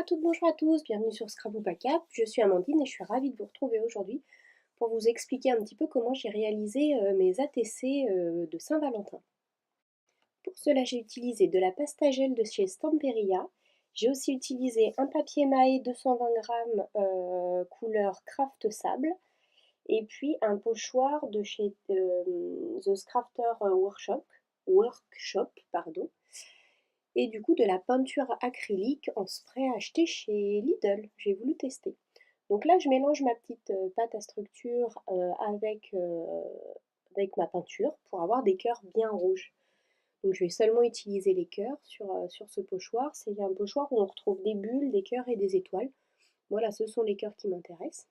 toutes, bonjour à tous, bienvenue sur Scrapbook Cap. Je suis Amandine et je suis ravie de vous retrouver aujourd'hui pour vous expliquer un petit peu comment j'ai réalisé mes ATC de Saint-Valentin. Pour cela, j'ai utilisé de la pastagelle de chez Stamperia. J'ai aussi utilisé un papier maé 220 grammes couleur craft sable et puis un pochoir de chez The Scrafter Workshop, pardon. Et du coup de la peinture acrylique en spray acheté chez Lidl. J'ai voulu tester. Donc là, je mélange ma petite pâte à structure avec ma peinture pour avoir des cœurs bien rouges. Donc je vais seulement utiliser les cœurs sur ce pochoir. C'est un pochoir où on retrouve des bulles, des cœurs et des étoiles. Voilà, ce sont les cœurs qui m'intéressent.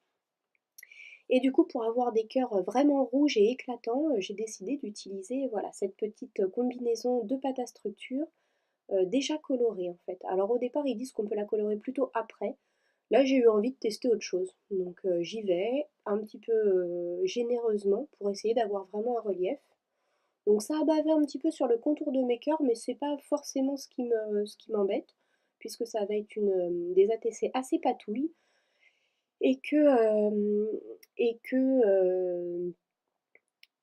Et du coup, pour avoir des cœurs vraiment rouges et éclatants, j'ai décidé d'utiliser voilà, cette petite combinaison de pâte à structure déjà colorée en fait. Alors au départ, ils disent qu'on peut la colorer plutôt après. Là, j'ai eu envie de tester autre chose. Donc j'y vais un petit peu généreusement pour essayer d'avoir vraiment un relief. Donc ça a bavé un petit peu sur le contour de mes cœurs, mais c'est pas forcément ce qui m'embête, puisque ça va être des ATC assez patouilles et que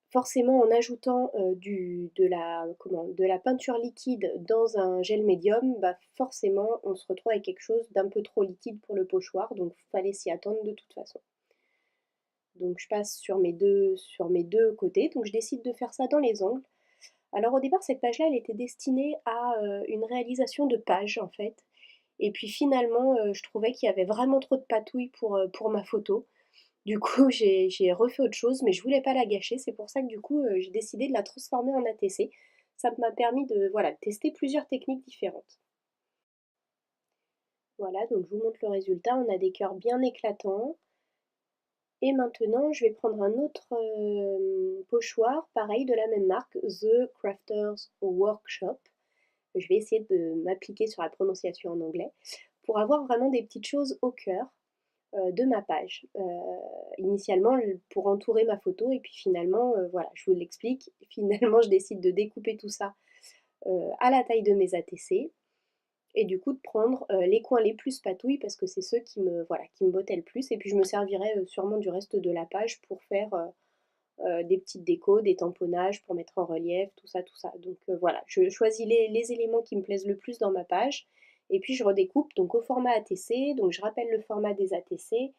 forcément en ajoutant de la peinture liquide dans un gel médium, bah forcément on se retrouve avec quelque chose d'un peu trop liquide pour le pochoir, donc il fallait s'y attendre de toute façon. Donc je passe sur mes deux côtés, donc je décide de faire ça dans les angles. Alors au départ cette page-là elle était destinée à une réalisation de page en fait, et puis finalement je trouvais qu'il y avait vraiment trop de patouille pour ma photo. Du coup, j'ai refait autre chose, mais je voulais pas la gâcher. C'est pour ça que du coup, j'ai décidé de la transformer en ATC. Ça m'a permis de, voilà, de tester plusieurs techniques différentes. Voilà, donc je vous montre le résultat. On a des cœurs bien éclatants. Et maintenant, je vais prendre un autre pochoir, pareil, de la même marque, The Crafters Workshop. Je vais essayer de m'appliquer sur la prononciation en anglais pour avoir vraiment des petites choses au cœur de ma page. Initialement pour entourer ma photo et puis finalement, voilà, je vous l'explique, finalement je décide de découper tout ça à la taille de mes ATC et du coup de prendre les coins les plus patouilles parce que c'est ceux voilà, qui me bottaient le plus et puis je me servirai sûrement du reste de la page pour faire des petites décos, des tamponnages pour mettre en relief, tout ça, tout ça. Donc voilà, je choisis les éléments qui me plaisent le plus dans ma page et puis je redécoupe donc au format ATC. Donc je rappelle le format des ATC,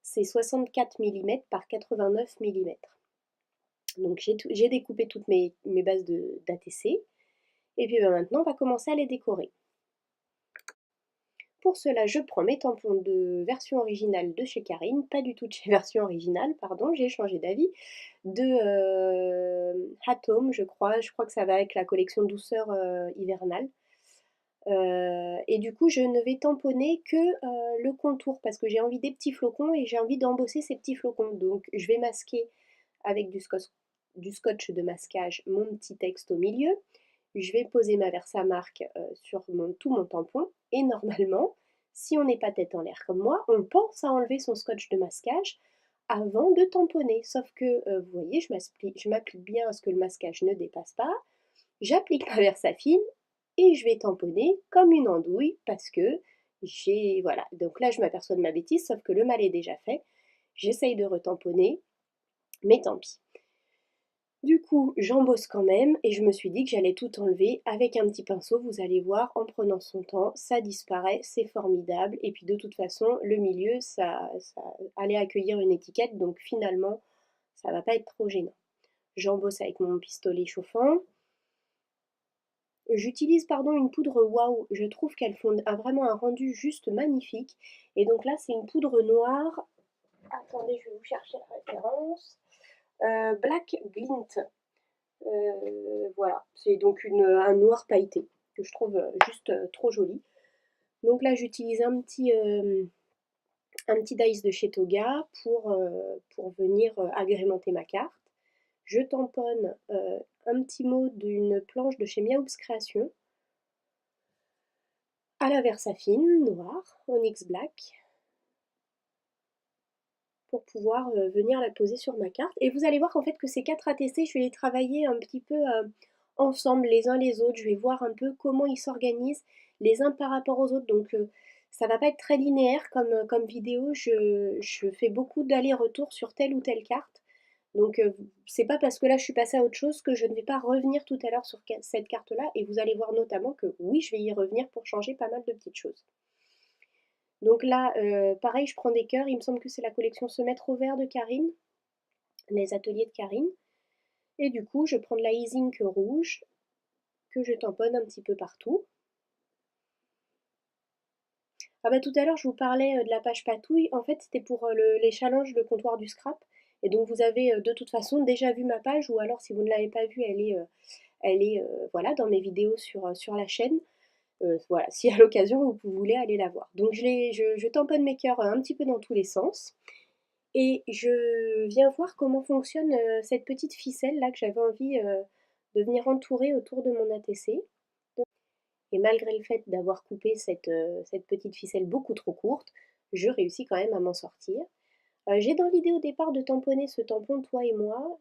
c'est 64 mm par 89 mm. Donc j'ai découpé toutes mes bases d'ATC et puis maintenant on va commencer à les décorer. Pour cela, je prends mes tampons de version originale de chez Karine, pas du tout de chez version originale, pardon, j'ai changé d'avis, de Home, je crois que ça va avec la collection douceur hivernale. Et du coup, je ne vais tamponner que le contour parce que j'ai envie des petits flocons et j'ai envie d'embosser ces petits flocons. Donc, je vais masquer avec du scotch de masquage mon petit texte au milieu. Je vais poser ma Versamark sur tout mon tampon et normalement, si on n'est pas tête en l'air comme moi, on pense à enlever son scotch de masquage avant de tamponner. Sauf que, vous voyez, je m'applique bien à ce que le masquage ne dépasse pas. J'applique ma Versafine et je vais tamponner comme une andouille parce que voilà. Donc là, je m'aperçois de ma bêtise, sauf que le mal est déjà fait. J'essaye de retamponner, mais tant pis. Du coup, j'embosse quand même et je me suis dit que j'allais tout enlever avec un petit pinceau. Vous allez voir, en prenant son temps, ça disparaît, c'est formidable. Et puis de toute façon, le milieu, ça allait accueillir une étiquette, donc finalement, ça va pas être trop gênant. J'embosse avec mon pistolet chauffant. J'utilise pardon une poudre Waouh, je trouve qu'elle a vraiment un rendu juste magnifique. Et donc là, c'est une poudre noire. Attendez, je vais vous chercher la référence. Black Glint. Voilà, c'est donc un noir pailleté que je trouve juste trop joli. Donc là, j'utilise un petit dice de chez Toga pour venir agrémenter ma carte. Je tamponne un petit mot d'une planche de chez Miaoups Création à la Versafine noire, Onyx Black, pour pouvoir venir la poser sur ma carte. Et vous allez voir qu'en fait que ces 4 ATC, je vais les travailler un petit peu ensemble les uns les autres. Je vais voir un peu comment ils s'organisent les uns par rapport aux autres. Donc Ça va pas être très linéaire comme vidéo, je fais beaucoup d'allers-retours sur telle ou telle carte. Donc c'est pas parce que là je suis passée à autre chose que je ne vais pas revenir tout à l'heure sur cette carte-là et vous allez voir notamment que oui, je vais y revenir pour changer pas mal de petites choses. Donc là, pareil, je prends des cœurs, il me semble que c'est la collection Se mettre au vert de Karine, les ateliers de Karine. Et du coup, je prends de la Easing rouge que je tamponne un petit peu partout. Ah bah tout à l'heure, je vous parlais de la page patouille. En fait, c'était pour les challenges de comptoir du scrap. Et donc, vous avez de toute façon déjà vu ma page, ou alors si vous ne l'avez pas vue, elle est voilà, dans mes vidéos sur la chaîne. Voilà, si à l'occasion vous voulez aller la voir. Donc, je tamponne mes cœurs un petit peu dans tous les sens. Et je viens voir comment fonctionne cette petite ficelle là que j'avais envie de venir entourer autour de mon ATC. Et malgré le fait d'avoir coupé cette petite ficelle beaucoup trop courte, je réussis quand même à m'en sortir. J'ai dans l'idée au départ de tamponner ce tampon Toi et moi,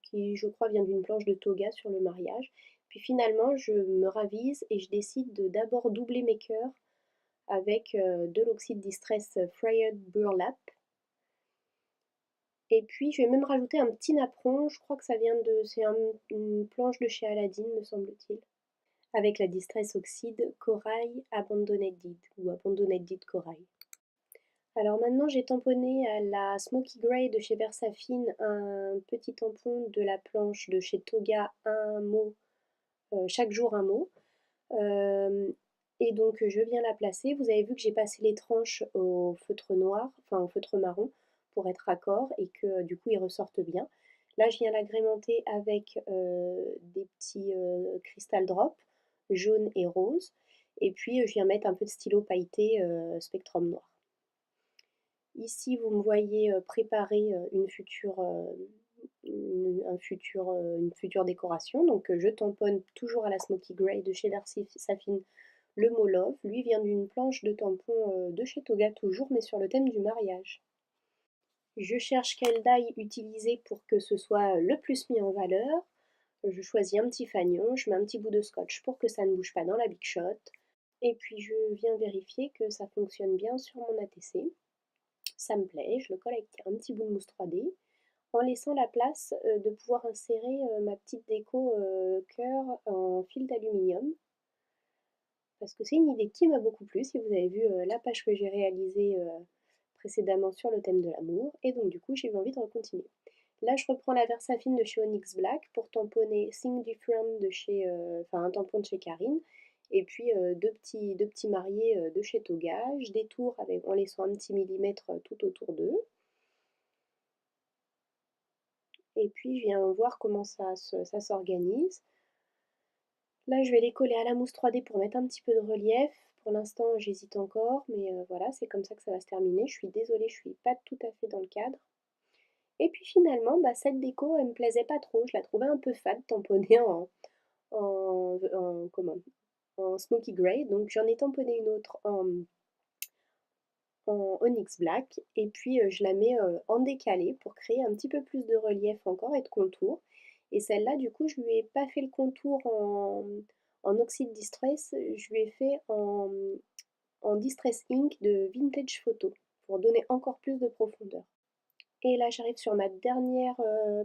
qui je crois vient d'une planche de toga sur le mariage. Puis finalement, je me ravise et je décide de d'abord doubler mes cœurs avec de l'oxyde Distress Frayed Burlap. Et puis je vais même rajouter un petit napperon, je crois que ça vient de... c'est une planche de chez Aladdin, me semble-t-il. Avec la Distress Oxide Corail Abandoned Deed, ou Abandoned Deed Corail. Alors maintenant j'ai tamponné à la Smoky Grey de chez Versafine un petit tampon de la planche de chez Toga, un mot, chaque jour un mot. Euh, et donc je viens la placer. Vous avez vu que j'ai passé les tranches au feutre noir, enfin au feutre marron, pour être raccord et que du coup ils ressortent bien. Là je viens l'agrémenter avec des petits crystal drops jaune et rose. Et puis je viens mettre un peu de stylo pailleté spectrum noir. Ici, vous me voyez préparer une future décoration. Donc, je tamponne toujours à la Smoky Grey de chez Darcy Safin le mot Love. Lui vient d'une planche de tampon de chez Toga toujours, mais sur le thème du mariage. Je cherche quelle die utiliser pour que ce soit le plus mis en valeur. Je choisis un petit fanion, je mets un petit bout de scotch pour que ça ne bouge pas dans la Big Shot. Et puis je viens vérifier que ça fonctionne bien sur mon ATC. Ça me plaît, je le colle avec un petit bout de mousse 3D en laissant la place de pouvoir insérer ma petite déco cœur en fil d'aluminium. Parce que c'est une idée qui m'a beaucoup plu, si vous avez vu la page que j'ai réalisée précédemment sur le thème de l'amour. Et donc du coup j'ai eu envie de continuer. Là je reprends la Versafine de chez Onyx Black pour tamponner Think Different de chez, un tampon de chez Karine. Et puis deux petits mariés de chez Toga. Je détourne en laissant un petit millimètre tout autour d'eux. Et puis je viens voir comment ça s'organise. Là, je vais les coller à la mousse 3D pour mettre un petit peu de relief. Pour l'instant, j'hésite encore, mais voilà, c'est comme ça que ça va se terminer. Je suis désolée, je suis pas tout à fait dans le cadre. Et puis finalement, bah, cette déco, elle me plaisait pas trop. Je la trouvais un peu fade, tamponnée comment, en Smoky Grey. Donc j'en ai tamponné une autre en Onyx Black. Et puis je la mets en décalé pour créer un petit peu plus de relief encore et de contour. Et celle-là, du coup, je lui ai pas fait le contour en Oxyde Distress, je lui ai fait en Distress Ink de Vintage Photo pour donner encore plus de profondeur. Et là, j'arrive sur ma dernière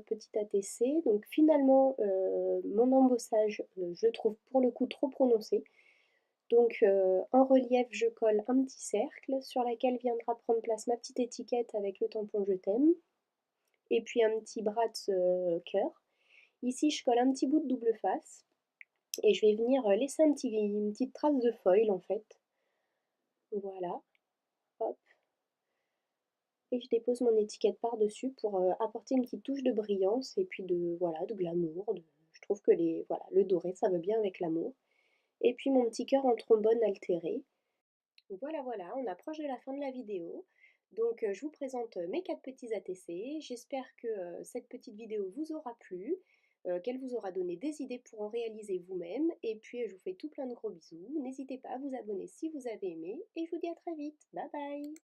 petite ATC. Donc finalement, mon embossage, je le trouve pour le coup trop prononcé. Donc en relief, je colle un petit cercle sur lequel viendra prendre place ma petite étiquette avec le tampon Je t'aime. Et puis un petit bras de cœur. Ici, je colle un petit bout de double face. Et je vais venir laisser une petite trace de foil en fait. Voilà. Hop. Et je dépose mon étiquette par-dessus pour apporter une petite touche de brillance et puis voilà, de glamour. Je trouve que voilà, le doré, ça va bien avec l'amour. Et puis mon petit cœur en trombone altéré. Voilà, voilà, on approche de la fin de la vidéo. Donc je vous présente mes 4 petits ATC. J'espère que cette petite vidéo vous aura plu, qu'elle vous aura donné des idées pour en réaliser vous-même. Et puis je vous fais tout plein de gros bisous. N'hésitez pas à vous abonner si vous avez aimé. Et je vous dis à très vite. Bye bye!